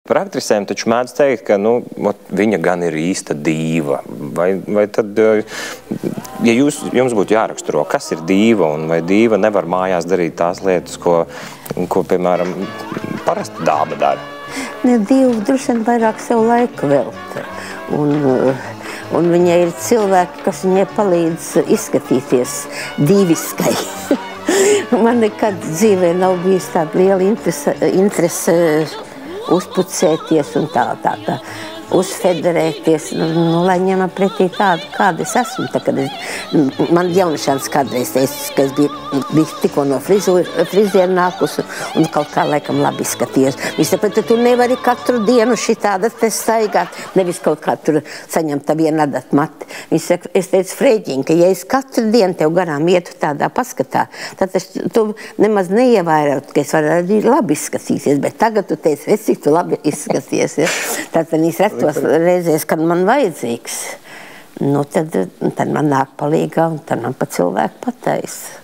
Par aktrisēm taču mēdz teikt, ka viņa gan ir īsta dīva. Vai tad, ja jums būtu jāraksturo, kas ir dīva, un vai dīva nevar mājās darīt tās lietas, ko piemēram, parasta dāma dara? Dīva droši vien vairāk sev laika velta. Un viņai ir cilvēki, kas viņai palīdz izskatīties dīviskai. Man nekad dzīvē nav bijis tāda liela interese uzpucēties un tā uzfederēties, lai ņemam pretī tādu, kāda es esmu. Man jauniešāns kādreiz teica, ka es biju tikko no friziera nākusi un kaut kā laikam labi izskatījos. Viņš tāpēc, tu nevari katru dienu šitāda te staigāt, nevis kaut kā tur saņemt vienu adatmati. Viņš saka, es teicu, Freģiņ, ka ja es katru dienu tev garām ietu tādā paskatā, tad tu nemaz neievērot, ka es varu arī labi izskatīties, bet tagad tu teici, es cik tu labi izskaties. Ja? Tad tos reizēs, kad man vajadzīgs, tad man nāk palīgā un tad man pa cilvēku pataisa.